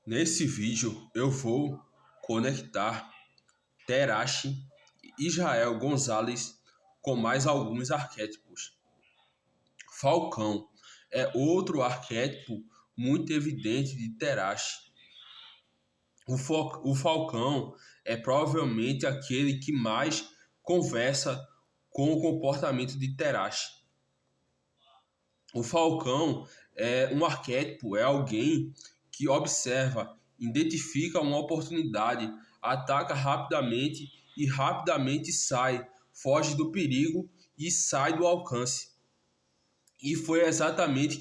Nesse vídeo eu vou conectar Terashi Israel Gonzalez com mais alguns arquétipos. Falcão é outro arquétipo muito evidente de Terashi. O Falcão é provavelmente aquele que mais conversa com o comportamento de Terashi. O Falcão é um arquétipo, é alguém que observa, identifica uma oportunidade, ataca rapidamente e rapidamente sai, foge do perigo e sai do alcance. E foi exatamente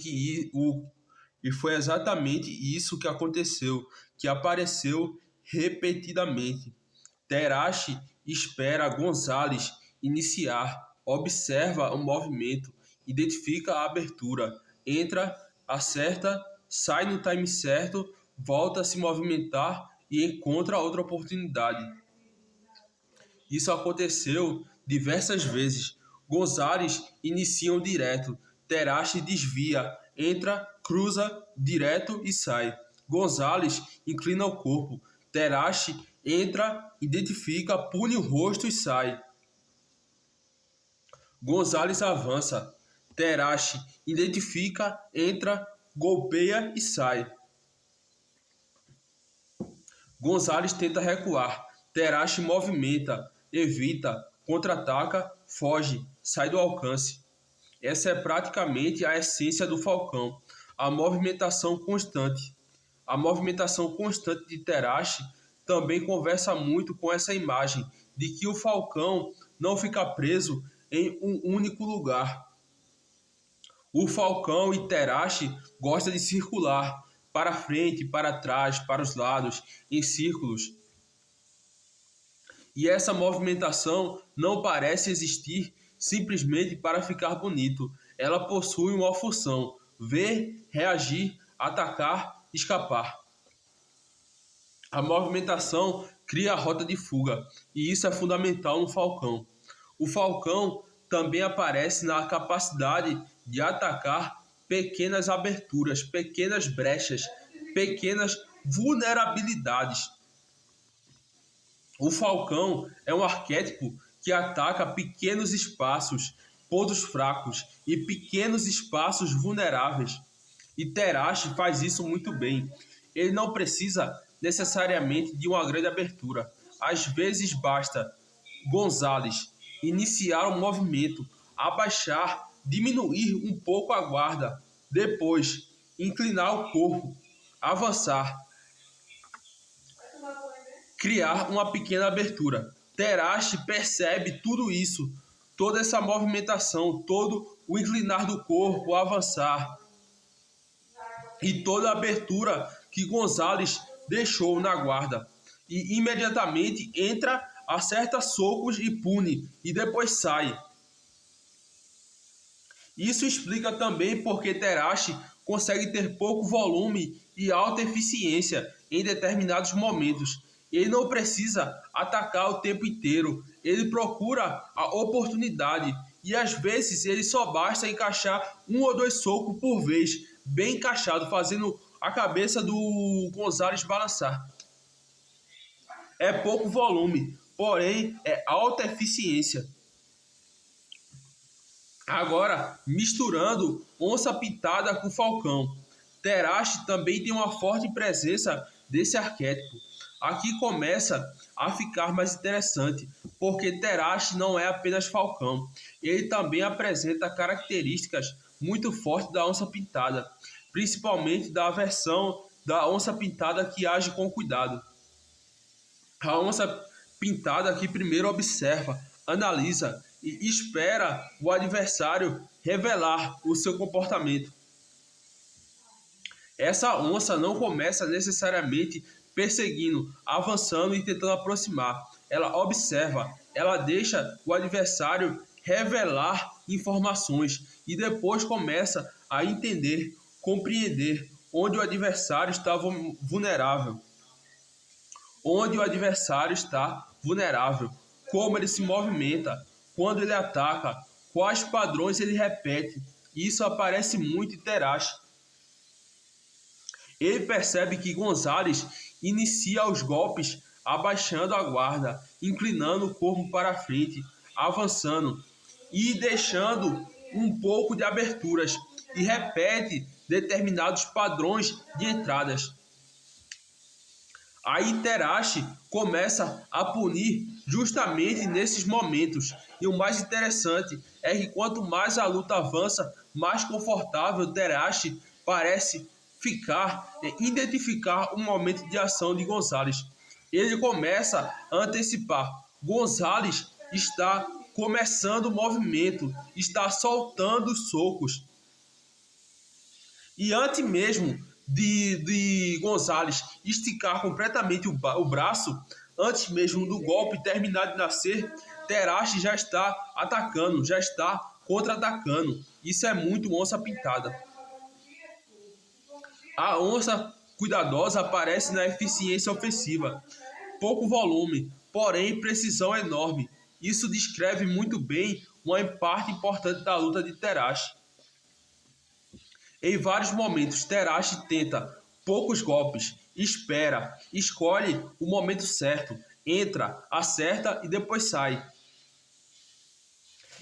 isso que aconteceu, que apareceu repetidamente. Terashi espera Gonzalez iniciar, observa o movimento, identifica a abertura, entra, acerta, sai no time certo, volta a se movimentar e encontra outra oportunidade. Isso aconteceu diversas vezes. Gonzalez inicia direto, Terashi desvia, entra, cruza direto e sai. Gonzalez inclina o corpo, Terashi entra, identifica, pune o rosto e sai. Gonzalez avança, Terashi identifica, entra, golpeia e sai. Gonzalez tenta recuar, Terashi movimenta, evita, contra-ataca, foge, sai do alcance. Essa é praticamente a essência do Falcão, a movimentação constante. A movimentação constante de Terashi também conversa muito com essa imagem de que o Falcão não fica preso em um único lugar. O Falcão e Terashi gostam de circular para frente, para trás, para os lados, em círculos. E essa movimentação não parece existir simplesmente para ficar bonito. Ela possui uma função: ver, reagir, atacar, escapar. A movimentação cria a rota de fuga, e isso é fundamental no Falcão. O Falcão também aparece na capacidade de atacar pequenas aberturas, pequenas brechas, pequenas vulnerabilidades. O Falcão é um arquétipo que ataca pequenos espaços, pontos fracos e pequenos espaços vulneráveis. E Terashi faz isso muito bem. Ele não precisa necessariamente de uma grande abertura. Às vezes basta Gonzalez iniciar um movimento, abaixar, diminuir um pouco a guarda, depois inclinar o corpo, avançar, criar uma pequena abertura. Terashi percebe tudo isso, toda essa movimentação, todo o inclinar do corpo, o avançar e toda a abertura que Gonzalez deixou na guarda. E imediatamente entra, acerta socos e pune, e depois sai. Isso explica também porque Terashi consegue ter pouco volume e alta eficiência em determinados momentos. Ele não precisa atacar o tempo inteiro, ele procura a oportunidade e às vezes ele só basta encaixar um ou dois socos por vez, bem encaixado, fazendo a cabeça do Gonzalez balançar. É pouco volume, porém é alta eficiência. Agora, misturando onça pintada com falcão. Terashi também tem uma forte presença desse arquétipo. Aqui começa a ficar mais interessante, porque Terashi não é apenas falcão. Ele também apresenta características muito fortes da onça pintada, principalmente da versão da onça pintada que age com cuidado. A onça pintada que primeiro observa, analisa e espera o adversário revelar o seu comportamento. Essa onça não começa necessariamente perseguindo, avançando e tentando aproximar. Ela observa, ela deixa o adversário revelar informações e depois começa a entender, compreender onde o adversário está vulnerável. Onde o adversário está vulnerável, como ele se movimenta, quando ele ataca, quais padrões ele repete. Isso aparece muito em Terashi. Ele percebe que Gonzalez inicia os golpes abaixando a guarda, inclinando o corpo para frente, avançando e deixando um pouco de aberturas e repete determinados padrões de entradas. Aí Terashi começa a punir justamente nesses momentos. E o mais interessante é que quanto mais a luta avança, mais confortável Terashi parece ficar, identificar o momento de ação de Gonzalez. Ele começa a antecipar. Gonzalez está começando o movimento, está soltando os socos. E antes mesmo de Gonzalez esticar completamente o braço, antes mesmo do golpe terminar de nascer, Terashi já está atacando, já está contra-atacando. Isso é muito onça pintada. A onça cuidadosa aparece na eficiência ofensiva. Pouco volume, porém precisão enorme. Isso descreve muito bem uma parte importante da luta de Terashi. Em vários momentos, Terashi tenta poucos golpes, espera, escolhe o momento certo, entra, acerta e depois sai.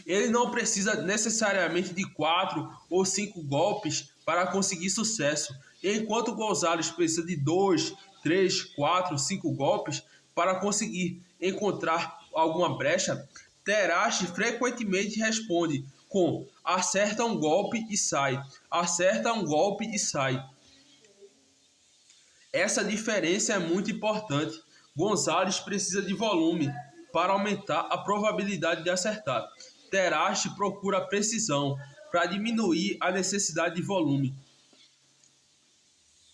Ele não precisa necessariamente de 4 ou 5 golpes para conseguir sucesso, enquanto Gonzalez precisa de 2, 3, 4, 5 golpes para conseguir encontrar alguma brecha. Terashi frequentemente responde com acerta um golpe e sai, acerta um golpe e sai. Essa diferença é muito importante. Gonzalez precisa de volume para aumentar a probabilidade de acertar. Terashi procura precisão para diminuir a necessidade de volume.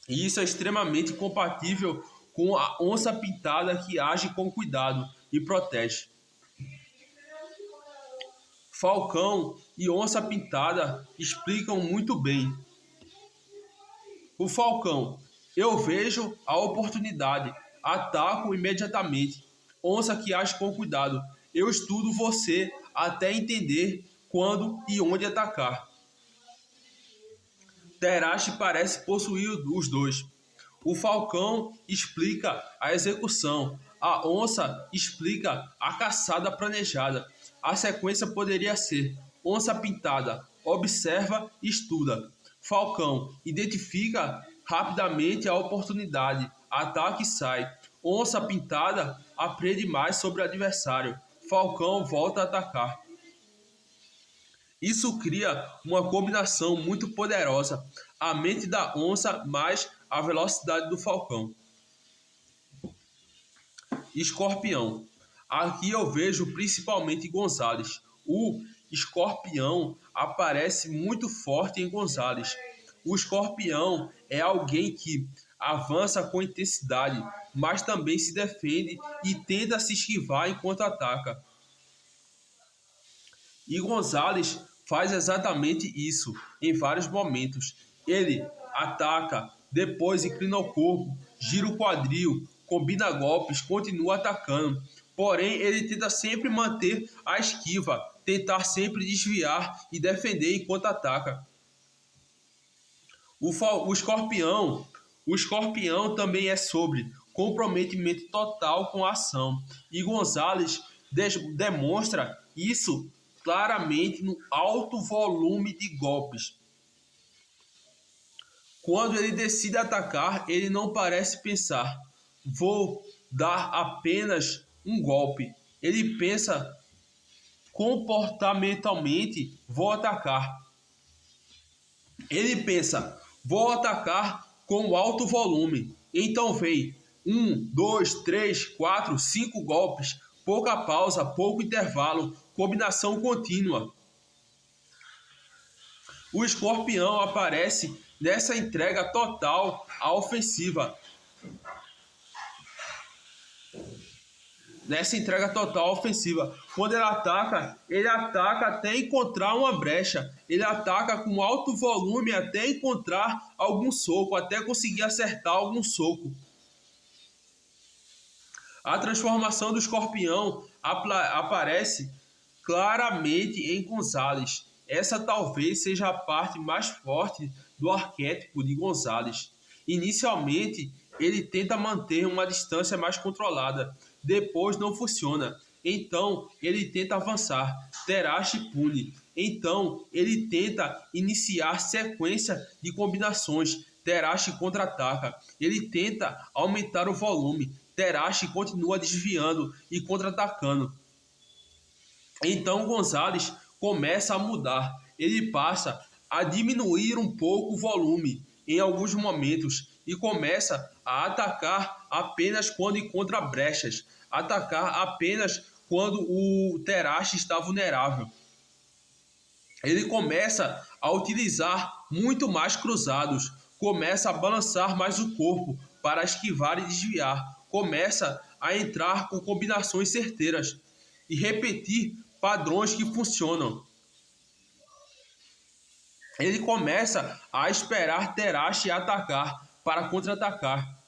E isso é extremamente compatível com a onça pintada que age com cuidado e protege. Falcão e onça pintada explicam muito bem. O falcão: eu vejo a oportunidade, ataco imediatamente. Onça que age com cuidado: eu estudo você até entender quando e onde atacar. Terashi parece possuir os dois. O falcão explica a execução, a onça explica a caçada planejada. A sequência poderia ser: onça pintada observa e estuda. Falcão identifica rapidamente a oportunidade, ataca e sai. Onça pintada aprende mais sobre o adversário. Falcão volta a atacar. Isso cria uma combinação muito poderosa: a mente da onça mais a velocidade do falcão. Escorpião: aqui eu vejo principalmente Gonzalez. O escorpião aparece muito forte em Gonzalez. O escorpião é alguém que avança com intensidade, mas também se defende e tenta se esquivar enquanto ataca. E Gonzalez faz exatamente isso em vários momentos. Ele ataca, depois inclina o corpo, gira o quadril, combina golpes, continua atacando. Porém, ele tenta sempre manter a esquiva, tentar sempre desviar e defender enquanto ataca. O escorpião também é sobre comprometimento total com a ação. E Gonzalez demonstra isso claramente no alto volume de golpes. Quando ele decide atacar, ele não parece pensar: vou dar apenas um golpe. Ele pensa comportamentalmente: vou atacar. Ele pensa: vou atacar com alto volume. Então vem 1, 2, 3, 4, 5 golpes, pouca pausa, pouco intervalo, combinação contínua. O escorpião aparece nessa entrega total à ofensiva. Quando ele ataca até encontrar uma brecha. Ele ataca com alto volume até encontrar algum soco, até conseguir acertar algum soco. A transformação do escorpião aparece claramente em Gonzalez. Essa talvez seja a parte mais forte do arquétipo de Gonzalez. Inicialmente, ele tenta manter uma distância mais controlada, depois não funciona. Então, ele tenta avançar. Terashi pune. Então, ele tenta iniciar sequência de combinações. Terashi contra-ataca. Ele tenta aumentar o volume. Terashi continua desviando e contra-atacando. Então Gonzalez começa a mudar. Ele passa a diminuir um pouco o volume em alguns momentos e começa a atacar apenas quando encontra brechas, atacar apenas quando o Terashi está vulnerável. Ele começa a utilizar muito mais cruzados, começa a balançar mais o corpo para esquivar e desviar, começa a entrar com combinações certeiras e repetir padrões que funcionam. Ele começa a esperar Terashi atacar para contra-atacar.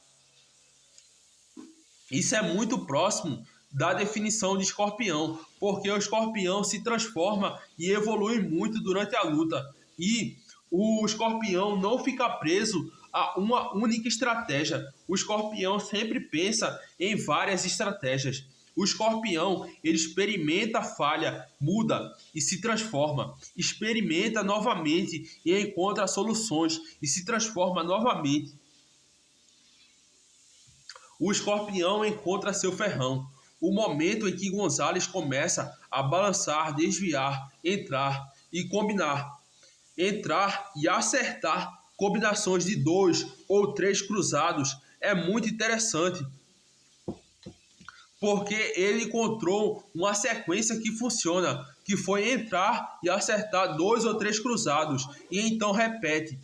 Isso é muito próximo da definição de escorpião, porque o escorpião se transforma e evolui muito durante a luta. E o escorpião não fica preso a uma única estratégia. O escorpião sempre pensa em várias estratégias. O escorpião, ele experimenta, falha, muda e se transforma. Experimenta novamente e encontra soluções e se transforma novamente. O escorpião encontra seu ferrão. O momento em que Gonzalez começa a balançar, desviar, entrar e combinar. Entrar e acertar combinações de 2 ou 3 cruzados é muito interessante, porque ele encontrou uma sequência que funciona, que foi entrar e acertar 2 ou 3 cruzados, e então repete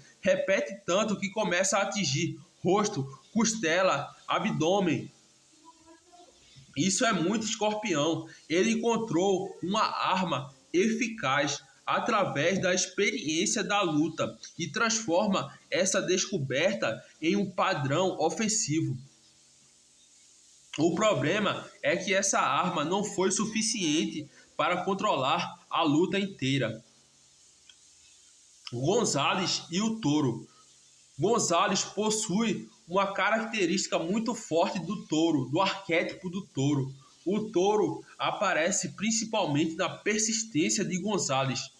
tanto que começa a atingir rosto, costela, abdômen. Isso é muito escorpião. Ele encontrou uma arma eficaz através da experiência da luta e transforma essa descoberta em um padrão ofensivo. O problema é que essa arma não foi suficiente para controlar a luta inteira. Gonzalez e o touro. Gonzalez possui uma característica muito forte do touro, do arquétipo do touro. O touro aparece principalmente na persistência de Gonzalez.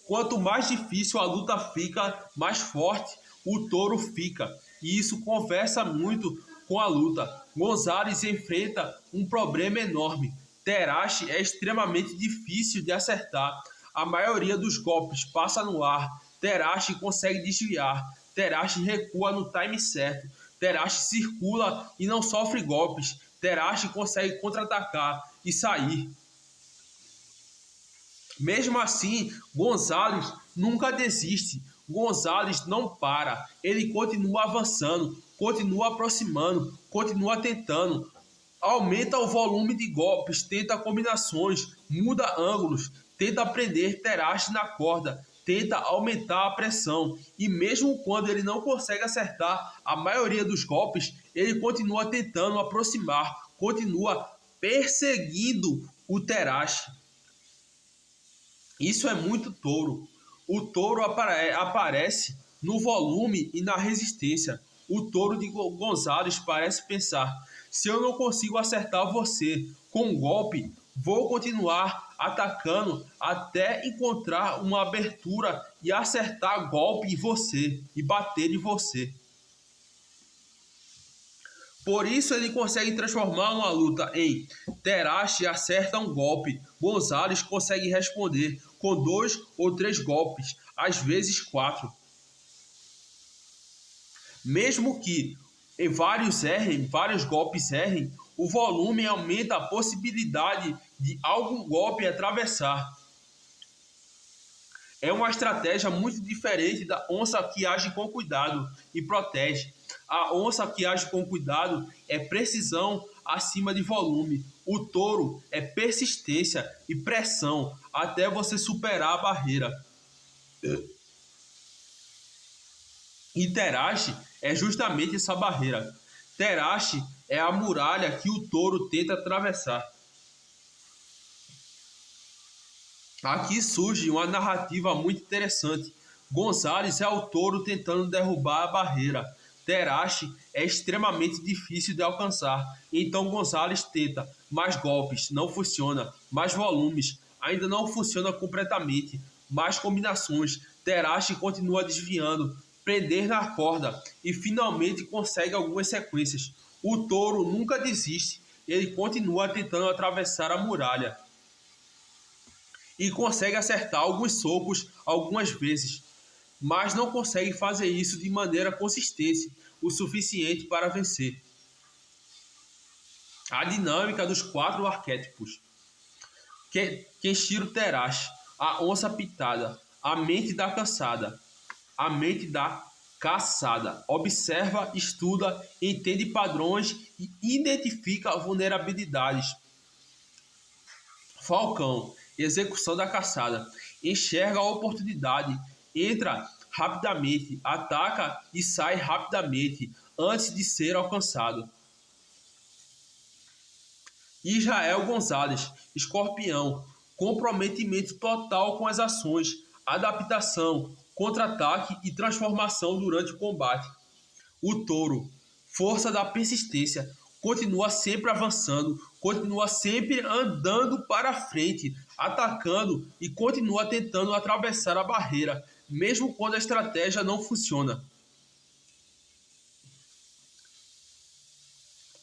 Quanto mais difícil a luta fica, mais forte o touro fica. E isso conversa muito com a luta. Gonzalez enfrenta um problema enorme. Terashi é extremamente difícil de acertar. A maioria dos golpes passa no ar. Terashi consegue desviar. Terashi recua no time certo. Terashi circula e não sofre golpes. Terashi consegue contra-atacar e sair. Mesmo assim, Gonzalez nunca desiste. Gonzalez não para. Ele continua avançando, continua aproximando, continua tentando. Aumenta o volume de golpes, tenta combinações, muda ângulos, tenta prender Terashi na corda, tenta aumentar a pressão. E mesmo quando ele não consegue acertar a maioria dos golpes, ele continua tentando aproximar, continua perseguindo o Terashi. Isso é muito touro. O touro aparece no volume e na resistência. O touro de Gonzalez parece pensar: se eu não consigo acertar você com um golpe, vou continuar atacando até encontrar uma abertura e acertar golpe em você e bater em você. Por isso ele consegue transformar uma luta em Terashi acerta um golpe, Gonzalez consegue responder com 2 ou 3 golpes, às vezes 4. Mesmo que em vários golpes errem, o volume aumenta a possibilidade de algum golpe atravessar. É uma estratégia muito diferente da onça que age com cuidado e protege. A onça que age com cuidado é precisão acima de volume. O touro é persistência e pressão até você superar a barreira. E Terashi é justamente essa barreira. Terashi é a muralha que o touro tenta atravessar. Aqui surge uma narrativa muito interessante, Gonzalez é o touro tentando derrubar a barreira. Terashi é extremamente difícil de alcançar, então Gonzalez tenta mais golpes, não funciona, mais volumes, ainda não funciona completamente, mais combinações. Terashi continua desviando, prender na corda e finalmente consegue algumas sequências. O touro nunca desiste, ele continua tentando atravessar a muralha e consegue acertar alguns socos algumas vezes, mas não consegue fazer isso de maneira consistente o suficiente para vencer. A dinâmica dos 4 arquétipos. Kenshiro Terashi, a onça pitada, a mente da caçada. A mente da caçada observa, estuda, entende padrões e identifica vulnerabilidades. Falcão, execução da caçada, enxerga a oportunidade, entra rapidamente, ataca e sai rapidamente antes de ser alcançado. Israel Gonzalez, escorpião, comprometimento total com as ações, adaptação, contra-ataque e transformação durante o combate. O touro, força da persistência, continua sempre avançando, continua sempre andando para frente, atacando e continua tentando atravessar a barreira, mesmo quando a estratégia não funciona.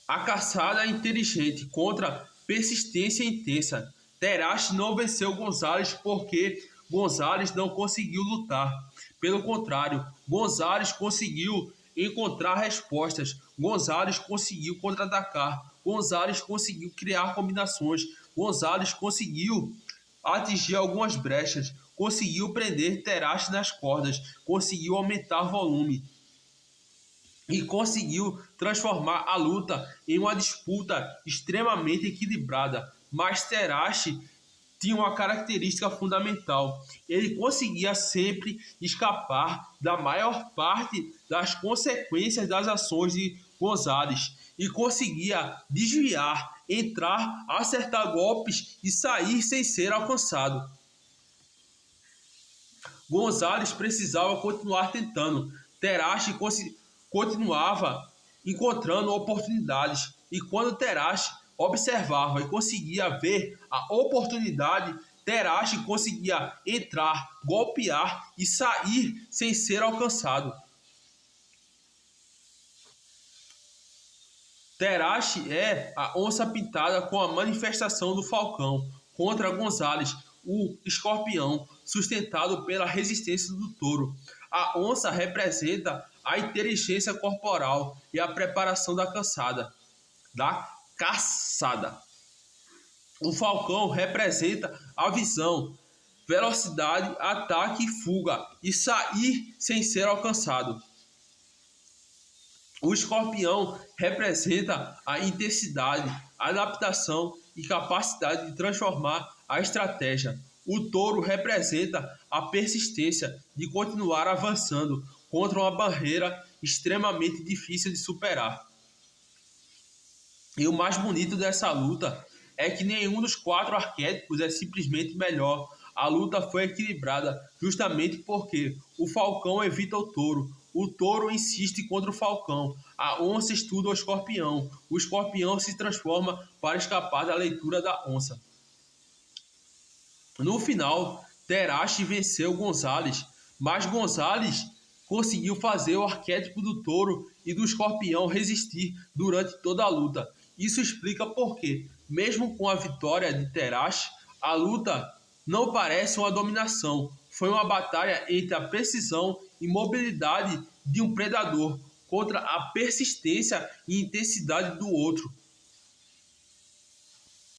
A caçada inteligente contra persistência intensa. Terashi não venceu Gonzalez porque Gonzalez não conseguiu lutar. Pelo contrário, Gonzalez conseguiu encontrar respostas. Gonzalez conseguiu contra-atacar. Gonzalez conseguiu criar combinações. Gonzalez conseguiu atingir algumas brechas. Conseguiu prender Terashi nas cordas. Conseguiu aumentar volume e conseguiu transformar a luta em uma disputa extremamente equilibrada. Mas Terashi tinha uma característica fundamental: ele conseguia sempre escapar da maior parte das consequências das ações de Gonzalez e conseguia desviar, entrar, acertar golpes e sair sem ser alcançado. Gonzalez precisava continuar tentando. Terashi continuava encontrando oportunidades e quando Terashi observava e conseguia ver a oportunidade, Terashi conseguia entrar, golpear e sair sem ser alcançado. Terashi é a onça pintada com a manifestação do falcão contra Gonzalez, o escorpião, sustentado pela resistência do touro. A onça representa a inteligência corporal e a preparação da caçada. O falcão representa a visão, velocidade, ataque e fuga e sair sem ser alcançado. O escorpião representa a intensidade, adaptação e capacidade de transformar a estratégia. O touro representa a persistência de continuar avançando contra uma barreira extremamente difícil de superar. E o mais bonito dessa luta é que nenhum dos 4 arquétipos é simplesmente melhor. A luta foi equilibrada justamente porque o falcão evita o touro insiste contra o falcão, a onça estuda o escorpião se transforma para escapar da leitura da onça. No final, Terashi venceu Gonzalez, mas Gonzalez conseguiu fazer o arquétipo do touro e do escorpião resistir durante toda a luta. Isso explica por que, mesmo com a vitória de Terashi, a luta não parece uma dominação. Foi uma batalha entre a precisão e mobilidade de um predador contra a persistência e intensidade do outro.